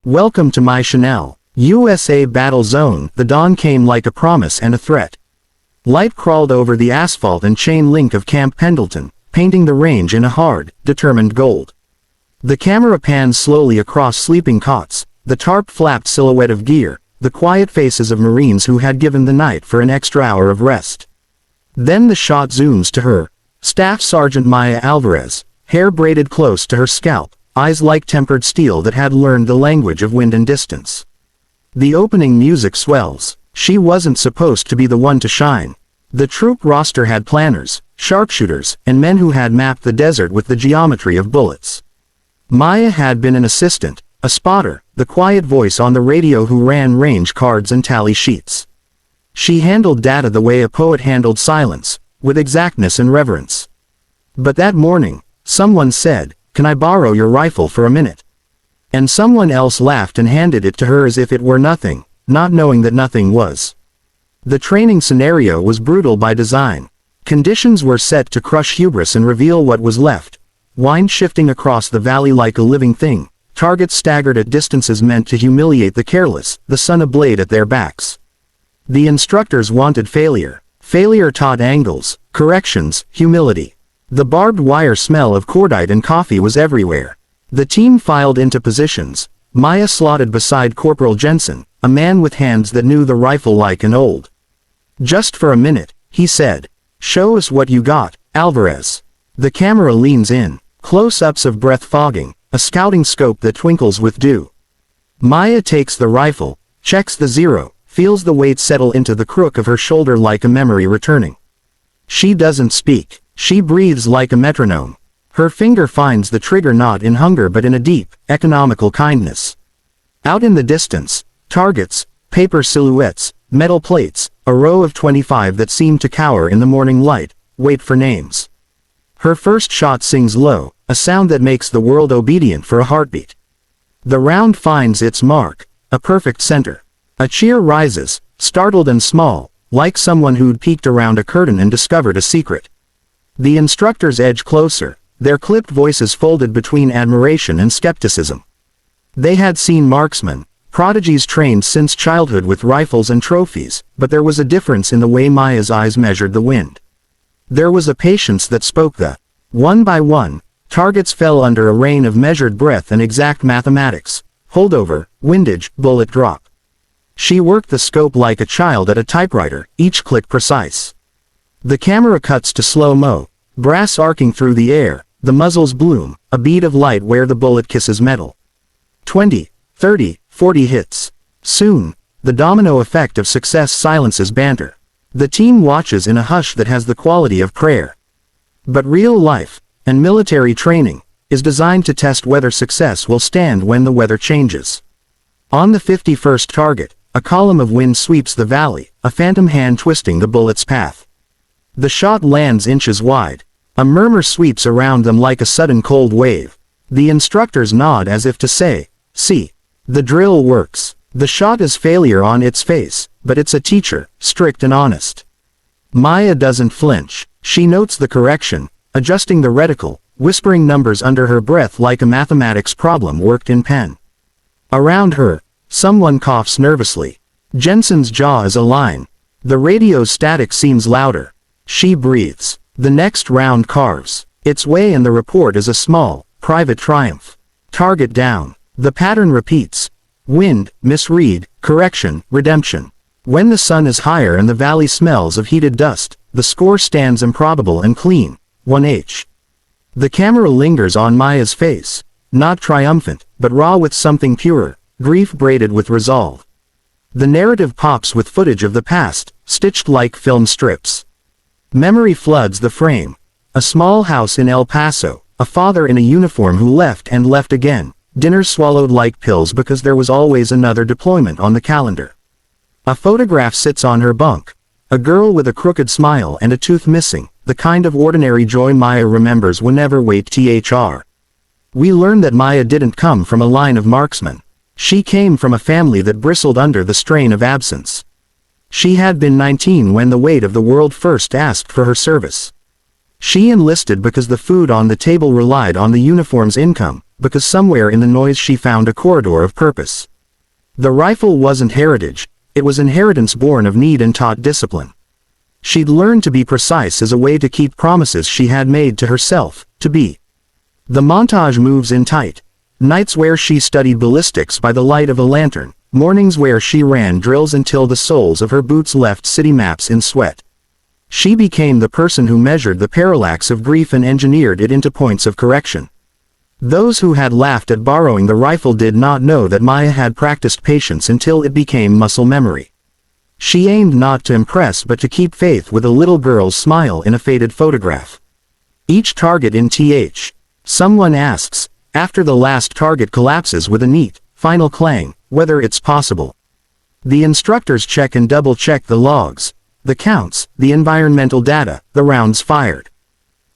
Welcome to my Chanel, USA battle zone. The dawn came like a promise and a threat. Light crawled over the asphalt and chain link of Camp Pendleton, painting the range in a hard, determined gold. The camera panned slowly across sleeping cots, the tarp-flapped silhouette of gear, the quiet faces of Marines who had given the night for an extra hour of rest. Then the shot zooms to her, Staff Sergeant Maya Alvarez, hair braided close to her scalp, eyes like tempered steel that had learned the language of wind and distance. The opening music swells. She wasn't supposed to be the one to shine. The troop roster had planners, sharpshooters, and men who had mapped the desert with the geometry of bullets. Maya had been an assistant, a spotter, the quiet voice on the radio who ran range cards and tally sheets. She handled data the way a poet handled silence, with exactness and reverence. But that morning, someone said, "Can I borrow your rifle for a minute?" And someone else laughed and handed it to her as if it were nothing, not knowing that nothing was. The training scenario was brutal by design. Conditions were set to crush hubris and reveal what was left. Wind shifting across the valley like a living thing, targets staggered at distances meant to humiliate the careless, the sun ablaze at their backs. The instructors wanted failure. Failure taught angles, corrections, humility. The barbed wire smell of cordite and coffee was everywhere. The team filed into positions. Maya slotted beside Corporal Jensen, a man with hands that knew the rifle like an old. "Just for a minute," he said. "Show us what you got, Alvarez." The camera leans in, close-ups of breath fogging, a scouting scope that twinkles with dew. Maya takes the rifle, checks the zero, feels the weight settle into the crook of her shoulder like a memory returning. She doesn't speak. She breathes like a metronome. Her finger finds the trigger not in hunger but in a deep, economical kindness. Out in the distance, targets, paper silhouettes, metal plates, a row of 25 that seem to cower in the morning light, wait for names. Her first shot sings low, a sound that makes the world obedient for a heartbeat. The round finds its mark, a perfect center. A cheer rises, startled and small, like someone who'd peeked around a curtain and discovered a secret. The instructors edge closer, their clipped voices folded between admiration and skepticism. They had seen marksmen, prodigies trained since childhood with rifles and trophies, but there was a difference in the way Maya's eyes measured the wind. There was a patience that spoke that, one by one, targets fell under a rain of measured breath and exact mathematics, holdover, windage, bullet drop. She worked the scope like a child at a typewriter, each click precise. The camera cuts to slow-mo, brass arcing through the air, the muzzles bloom, a bead of light where the bullet kisses metal. 20, 30, 40 hits. Soon, the domino effect of success silences banter. The team watches in a hush that has the quality of prayer. But real life, and military training, is designed to test whether success will stand when the weather changes. On the 51st target, a column of wind sweeps the valley, a phantom hand twisting the bullet's path. The shot lands inches wide. A murmur sweeps around them like a sudden cold wave. The instructors nod as if to say, "See, the drill works." The shot is failure on its face, but it's a teacher, strict and honest. Maya doesn't flinch. She notes the correction, adjusting the reticle, whispering numbers under her breath like a mathematics problem worked in pen. Around her, someone coughs nervously. Jensen's jaw is a line. The radio's static seems louder. She breathes. The next round carves its way and the report is a small, private triumph. Target down. The pattern repeats. Wind, misread, correction, redemption. When the sun is higher and the valley smells of heated dust, the score stands improbable and clean, 1H. The camera lingers on Maya's face, not triumphant, but raw with something purer, grief braided with resolve. The narrative pops with footage of the past, stitched like film strips. Memory floods the frame. A small house in El Paso, a father in a uniform who left and left again, dinners swallowed like pills because there was always another deployment on the calendar. A photograph sits on her bunk. A girl with a crooked smile and a tooth missing, the kind of ordinary joy Maya remembers whenever wait thr. We learn that Maya didn't come from a line of marksmen. She came from a family that bristled under the strain of absence. She had been 19 when the weight of the world first asked for her service. She enlisted because the food on the table relied on the uniform's income, because somewhere in the noise she found a corridor of purpose. The rifle wasn't heritage, it was inheritance born of need and taught discipline. She'd learned to be precise as a way to keep promises she had made to herself, to be. The montage moves in tight. Nights where she studied ballistics by the light of a lantern, mornings where she ran drills until the soles of her boots left city maps in sweat. She became the person who measured the parallax of grief and engineered it into points of correction. Those who had laughed at borrowing the rifle did not know that Maya had practiced patience until it became muscle memory. She aimed not to impress but to keep faith with a little girl's smile in a faded photograph. Each target in th. Someone asks, after the last target collapses with a neat, final clang, whether it's possible. The instructors check and double-check the logs, the counts, the environmental data, the rounds fired.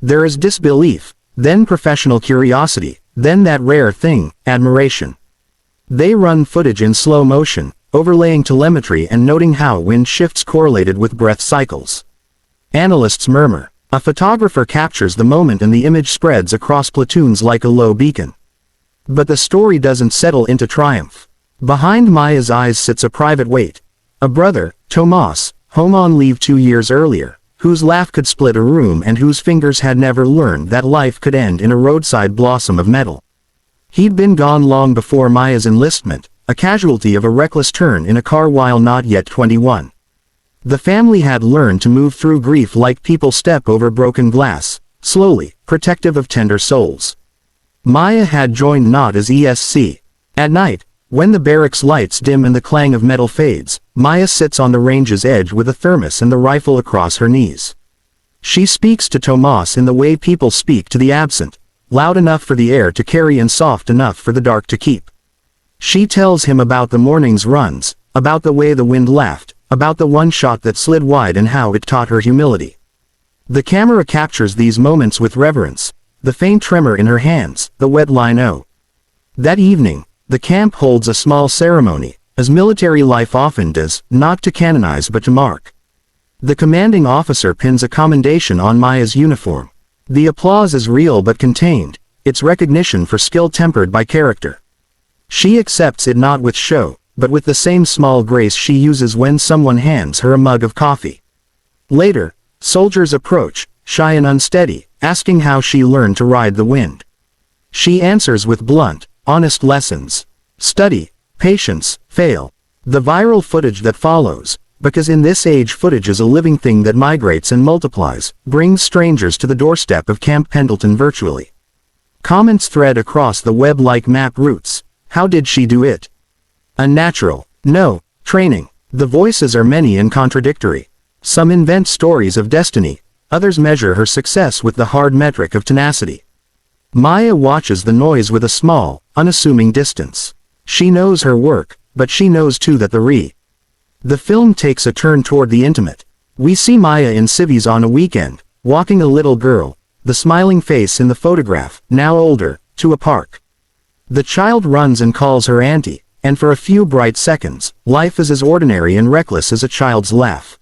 There is disbelief, then professional curiosity, then that rare thing, admiration. They run footage in slow motion, overlaying telemetry and noting how wind shifts correlated with breath cycles. Analysts murmur. A photographer captures the moment and the image spreads across platoons like a low beacon. But the story doesn't settle into triumph. Behind Maya's eyes sits a private weight. A brother, Tomas, home on leave 2 years earlier, whose laugh could split a room and whose fingers had never learned that life could end in a roadside blossom of metal. He'd been gone long before Maya's enlistment, a casualty of a reckless turn in a car while not yet 21. The family had learned to move through grief like people step over broken glass, slowly, protective of tender souls. Maya had joined not as ESC. At night, when the barracks lights dim and the clang of metal fades, Maya sits on the range's edge with a thermos and the rifle across her knees. She speaks to Tomas in the way people speak to the absent, loud enough for the air to carry and soft enough for the dark to keep. She tells him about the morning's runs, about the way the wind laughed, about the one shot that slid wide and how it taught her humility. The camera captures these moments with reverence, the faint tremor in her hands, the wet lino. That evening, the camp holds a small ceremony, as military life often does, not to canonize but to mark. The commanding officer pins a commendation on Maya's uniform. The applause is real but contained, its recognition for skill tempered by character. She accepts it not with show, but with the same small grace she uses when someone hands her a mug of coffee. Later, soldiers approach, shy and unsteady, asking how she learned to ride the wind. She answers with blunt, honest lessons. Study, patience, fail. The viral footage that follows, because in this age footage is a living thing that migrates and multiplies, brings strangers to the doorstep of Camp Pendleton virtually. Comments thread across the web like map routes. How did she do it? Unnatural. No. Training. The voices are many and contradictory. Some invent stories of destiny, others measure her success with the hard metric of tenacity. Maya watches the noise with a small, unassuming distance. She knows her work, but she knows too that the film takes a turn toward the intimate. We see Maya in civvies on a weekend, walking a little girl, the smiling face in the photograph, now older, to a park. The child runs and calls her auntie, and for a few bright seconds, life is as ordinary and reckless as a child's laugh.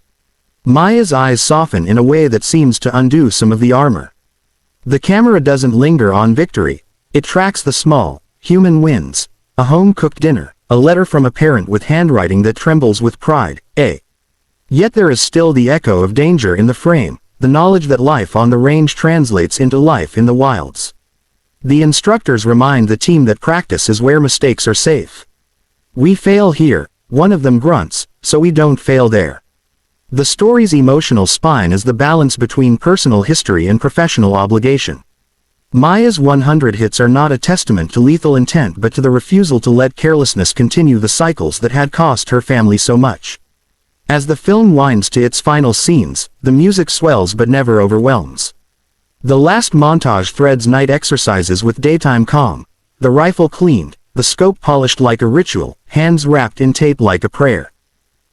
Maya's eyes soften in a way that seems to undo some of the armor. The camera doesn't linger on victory, it tracks the small, human wins, a home-cooked dinner, a letter from a parent with handwriting that trembles with pride, Yet there is still the echo of danger in the frame, the knowledge that life on the range translates into life in the wilds. The instructors remind the team that practice is where mistakes are safe. We fail here, one of them grunts, so we don't fail there. The story's emotional spine is the balance between personal history and professional obligation. Maya's 100 hits are not a testament to lethal intent but to the refusal to let carelessness continue the cycles that had cost her family so much. As the film winds to its final scenes, the music swells but never overwhelms. The last montage threads night exercises with daytime calm, the rifle cleaned, the scope polished like a ritual, hands wrapped in tape like a prayer.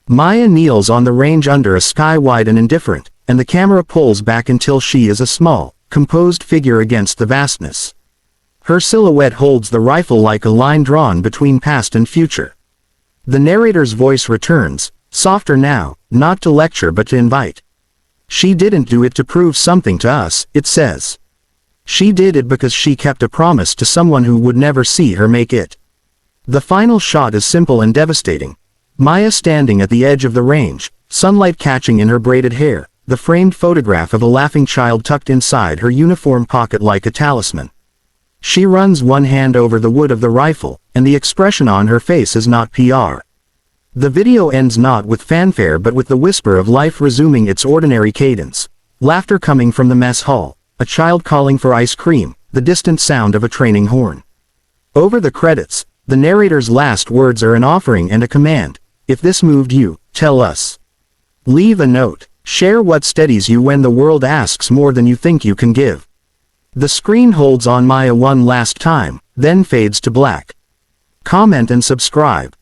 Maya kneels on the range under a sky wide and indifferent, and the camera pulls back until she is a small, composed figure against the vastness. Her silhouette holds the rifle like a line drawn between past and future. The narrator's voice returns, softer now, not to lecture but to invite. She didn't do it to prove something to us, it says. She did it because she kept a promise to someone who would never see her make it. The final shot is simple and devastating. Maya standing at the edge of the range, sunlight catching in her braided hair, the framed photograph of a laughing child tucked inside her uniform pocket like a talisman. She runs one hand over the wood of the rifle, and the expression on her face is not PR. The video ends not with fanfare but with the whisper of life resuming its ordinary cadence. Laughter coming from the mess hall, a child calling for ice cream, the distant sound of a training horn. Over the credits, the narrator's last words are an offering and a command. If this moved you, tell us. Leave a note. Share what steadies you when the world asks more than you think you can give. The screen holds on Maya one last time, then fades to black. Comment and subscribe.